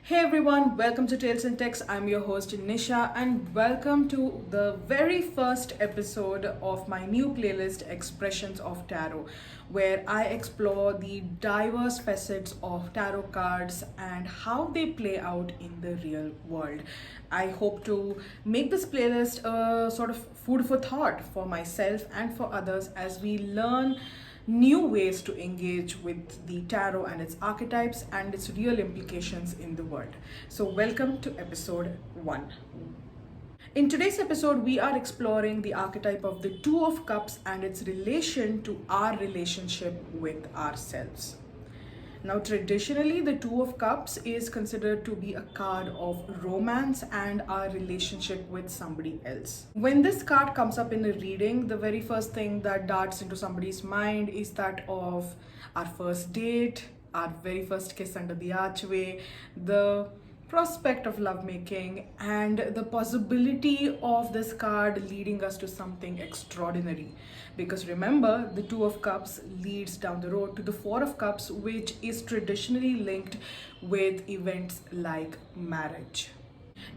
Hey everyone, welcome to Tales and Texts. I'm your host Nisha and welcome to the very first episode of my new playlist Expressions of Tarot, where I explore the diverse facets of tarot cards and how they play out in the real world. I hope to make this playlist a sort of food for thought for myself and for others as we learn new ways to engage with the tarot and its archetypes and its real implications in the world. So, welcome to episode 1. In today's episode, we are exploring the archetype of the Two of Cups and its relation to our relationship with ourselves. Now, traditionally, the Two of Cups is considered to be a card of romance and our relationship with somebody else. When this card comes up in a reading, the very first thing that darts into somebody's mind is that of our first date, our very first kiss under the archway, the prospect of lovemaking, and the possibility of this card leading us to something extraordinary. Because remember, the Two of Cups leads down the road to the Four of Cups, which is traditionally linked with events like marriage.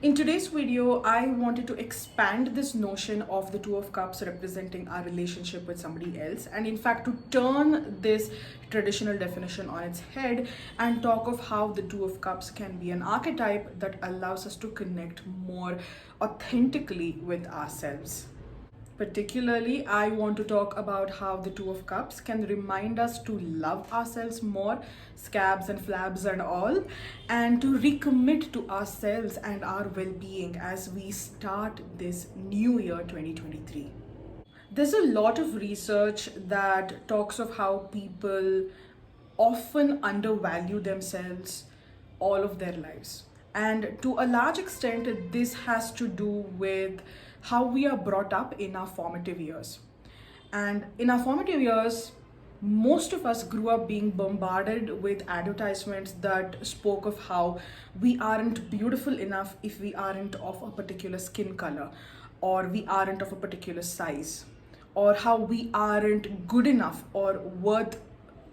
In today's video, I wanted to expand this notion of the Two of Cups representing our relationship with somebody else, and in fact, to turn this traditional definition on its head and talk of how the Two of Cups can be an archetype that allows us to connect more authentically with ourselves. Particularly, I want to talk about how the Two of Cups can remind us to love ourselves more, scabs and flabs and all, and to recommit to ourselves and our well being as we start this new year 2023. There's a lot of research that talks of how people often undervalue themselves all of their lives. And to a large extent, this has to do with how we are brought up in our formative years. And in our formative years, most of us grew up being bombarded with advertisements that spoke of how we aren't beautiful enough if we aren't of a particular skin color, or we aren't of a particular size, or how we aren't good enough or worth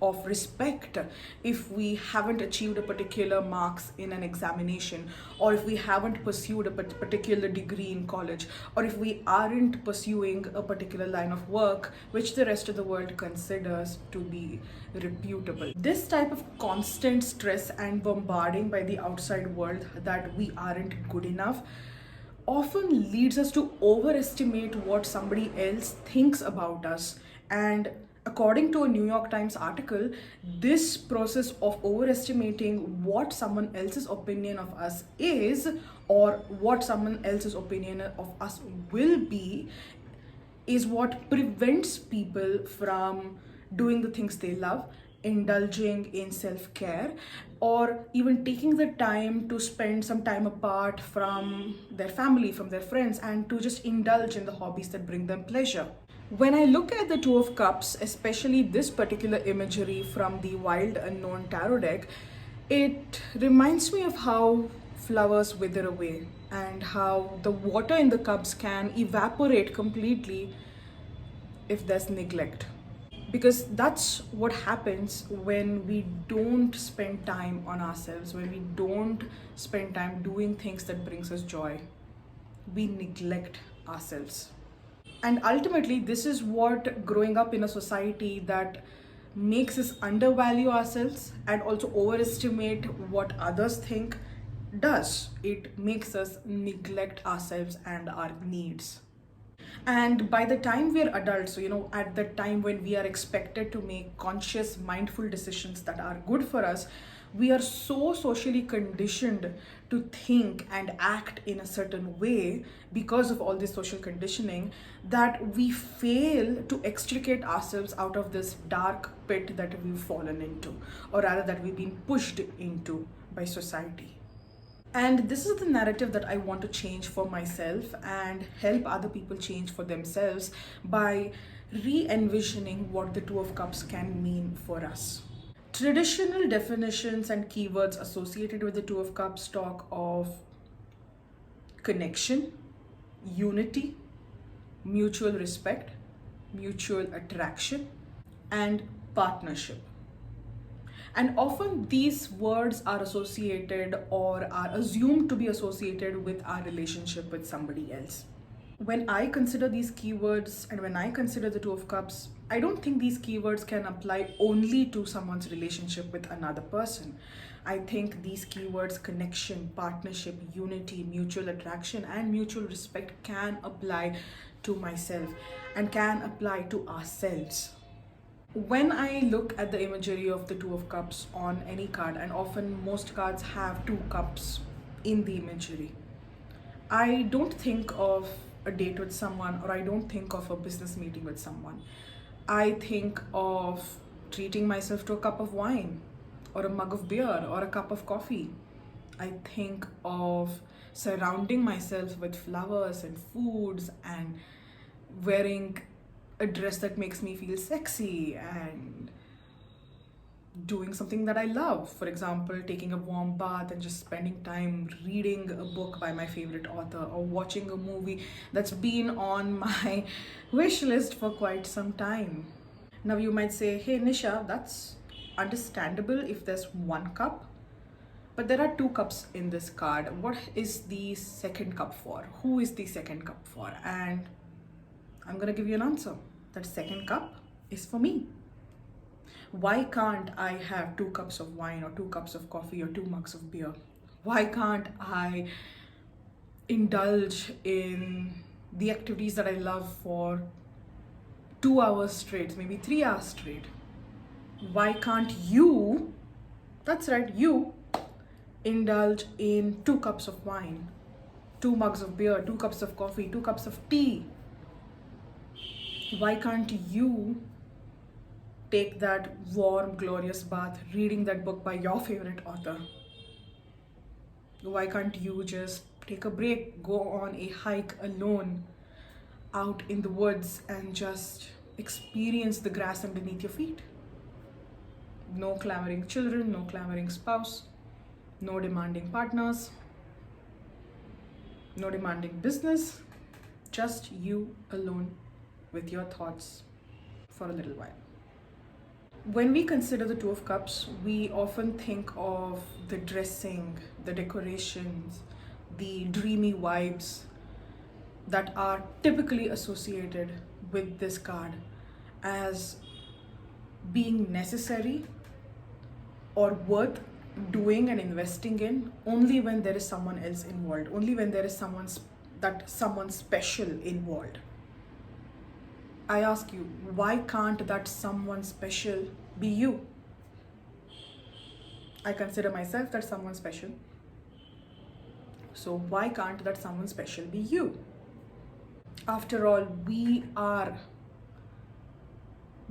of respect if we haven't achieved a particular marks in an examination, or if we haven't pursued a particular degree in college, or if we aren't pursuing a particular line of work which the rest of the world considers to be reputable. This type of constant stress and bombarding by the outside world that we aren't good enough often leads us to overestimate what somebody else thinks about us. And according to a New York Times article, this process of overestimating what someone else's opinion of us is, or what someone else's opinion of us will be, is what prevents people from doing the things they love, indulging in self-care, or even taking the time to spend some time apart from their family, from their friends, and to just indulge in the hobbies that bring them pleasure. When I look at the Two of Cups, especially this particular imagery from the Wild Unknown Tarot deck, it reminds me of how flowers wither away and how the water in the cups can evaporate completely if there's neglect. Because that's what happens when we don't spend time on ourselves, when we don't spend time doing things that brings us joy. We neglect ourselves. And ultimately, this is what growing up in a society that makes us undervalue ourselves and also overestimate what others think does. It makes us neglect ourselves and our needs. And by the time we're adults, so, at the time when we are expected to make conscious, mindful decisions that are good for us, we are so socially conditioned to think and act in a certain way because of all this social conditioning that we fail to extricate ourselves out of this dark pit that we've fallen into, or rather that we've been pushed into by society. And this is the narrative that I want to change for myself and help other people change for themselves by re-envisioning what the Two of Cups can mean for us. Traditional definitions and keywords associated with the Two of Cups talk of connection, unity, mutual respect, mutual attraction, and partnership. And often these words are associated or are assumed to be associated with our relationship with somebody else. When I consider these keywords and when I consider the Two of Cups, I don't think these keywords can apply only to someone's relationship with another person. I think these keywords, connection, partnership, unity, mutual attraction, and mutual respect, can apply to myself and can apply to ourselves. When I look at the imagery of the Two of Cups on any card, and often most cards have two cups in the imagery, I don't think of a date with someone, or I don't think of a business meeting with someone. I think of treating myself to a cup of wine, or a mug of beer, or a cup of coffee. I think of surrounding myself with flowers and foods and wearing a dress that makes me feel sexy and doing something that I love. For example, taking a warm bath and just spending time reading a book by my favorite author, or watching a movie that's been on my wish list for quite some time. Now, you might say, hey, Nisha, that's understandable if there's one cup, but there are two cups in this card. What is the second cup for? Who is the second cup for? And I'm gonna give you an answer. That second cup is for me. Why can't I have two cups of wine, or two cups of coffee, or two mugs of beer? Why can't I indulge in the activities that I love for 2 hours straight, maybe 3 hours straight? Why can't you, that's right, you, indulge in two cups of wine, two mugs of beer, two cups of coffee, two cups of tea? Why can't you take that warm, glorious bath reading that book by your favorite author? Why can't you just take a break, go on a hike alone out in the woods and just experience the grass underneath your feet? No clamoring children, no clamoring spouse, no demanding partners, no demanding business, just you alone with your thoughts for a little while. When we consider the Two of Cups, we often think of the dressing, the decorations, the dreamy vibes that are typically associated with this card as being necessary or worth doing and investing in only when there is someone else involved, only when there is someone special involved. I ask you, why can't that someone special be you? I consider myself that someone special. So why can't that someone special be you? After all, we are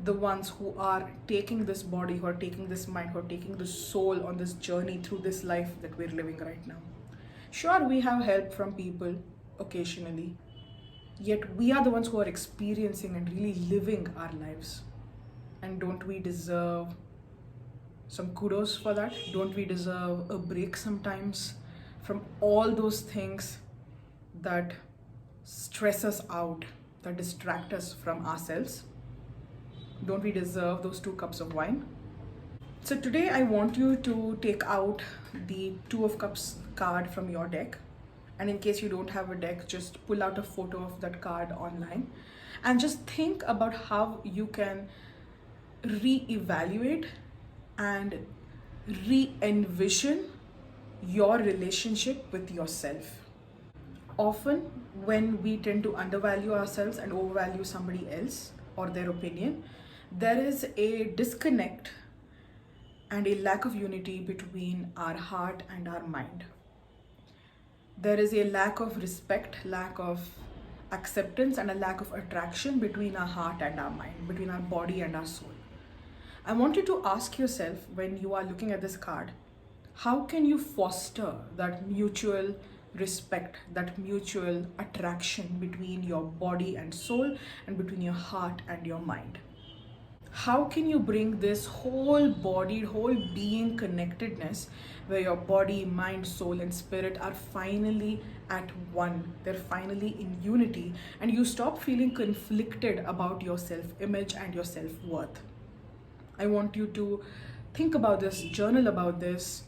the ones who are taking this body, who are taking this mind, who are taking this soul on this journey through this life that we're living right now. Sure, we have help from people occasionally, yet we are the ones who are experiencing and really living our lives. And don't we deserve some kudos for that? Don't we deserve a break sometimes from all those things that stress us out, that distract us from ourselves? Don't we deserve those two cups of wine? So today I want you to take out the Two of Cups card from your deck. And in case you don't have a deck, just pull out a photo of that card online and just think about how you can re-evaluate and re-envision your relationship with yourself. Often, when we tend to undervalue ourselves and overvalue somebody else or their opinion, there is a disconnect and a lack of unity between our heart and our mind. There is a lack of respect, lack of acceptance, and a lack of attraction between our heart and our mind, between our body and our soul. I want you to ask yourself, when you are looking at this card, how can you foster that mutual respect, that mutual attraction between your body and soul and between your heart and your mind? How can you bring this whole body, whole being connectedness where your body, mind, soul, and spirit are finally at one? They're finally in unity, and you stop feeling conflicted about your self-image and your self-worth. I want you to think about this, journal about this,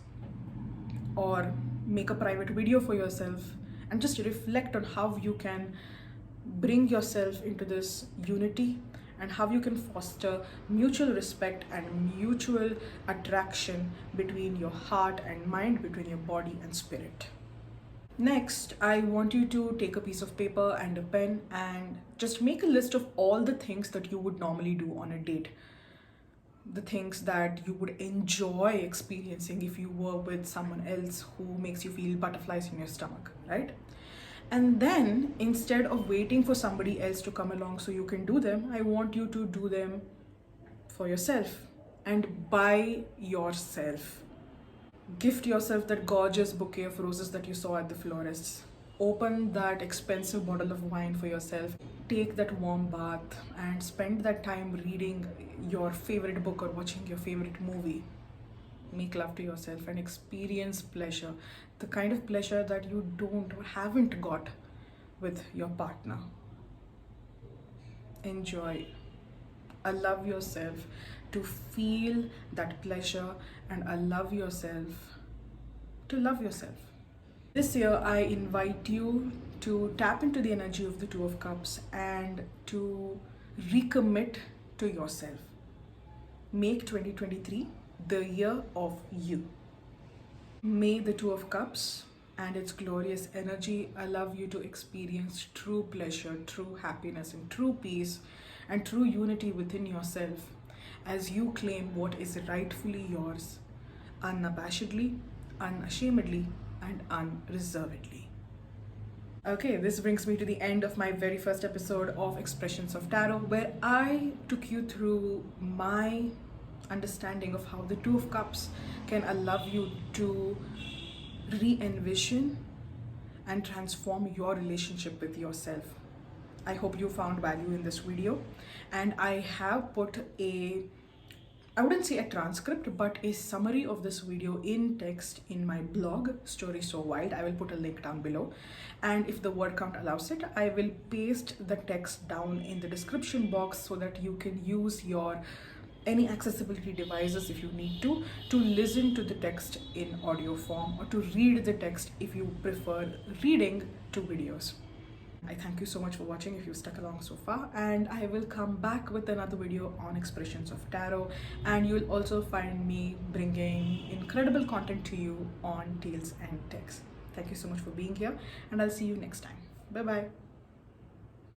or make a private video for yourself and just reflect on how you can bring yourself into this unity and how you can foster mutual respect and mutual attraction between your heart and mind, between your body and spirit. Next, I want you to take a piece of paper and a pen and just make a list of all the things that you would normally do on a date. The things that you would enjoy experiencing if you were with someone else who makes you feel butterflies in your stomach, right? And then instead of waiting for somebody else to come along so you can do them, I want you to do them for yourself and by yourself. Gift yourself that gorgeous bouquet of roses that you saw at the florist's. Open that expensive bottle of wine for yourself. Take that warm bath and spend that time reading your favorite book or watching your favorite movie. Make love to yourself and experience pleasure, the kind of pleasure that you don't or haven't got with your partner. Enjoy. Allow yourself to feel that pleasure and allow yourself to love yourself. This year, I invite you to tap into the energy of the Two of Cups and to recommit to yourself. Make 2023 the year of you. May the Two of Cups and its glorious energy allow you to experience true pleasure, true happiness, and true peace, and true unity within yourself as you claim what is rightfully yours, unabashedly, unashamedly, and unreservedly. Okay, this brings me to the end of my very first episode of Expressions of Tarot, where I took you through my understanding of how the Two of Cups can allow you to re-envision and transform your relationship with yourself. I hope you found value in this video, and I have put I wouldn't say a transcript, but a summary of this video in text in my blog, Story So Wild. I will put a link down below. And if the word count allows it, I will paste the text down in the description box so that you can use your any accessibility devices if you need to listen to the text in audio form or to read the text if you prefer reading to videos. I thank you so much for watching if you stuck along so far, and I will come back with another video on Expressions of Tarot, and you'll also find me bringing incredible content to you on Tales and Texts. Thank you so much for being here, and I'll see you next time. Bye bye.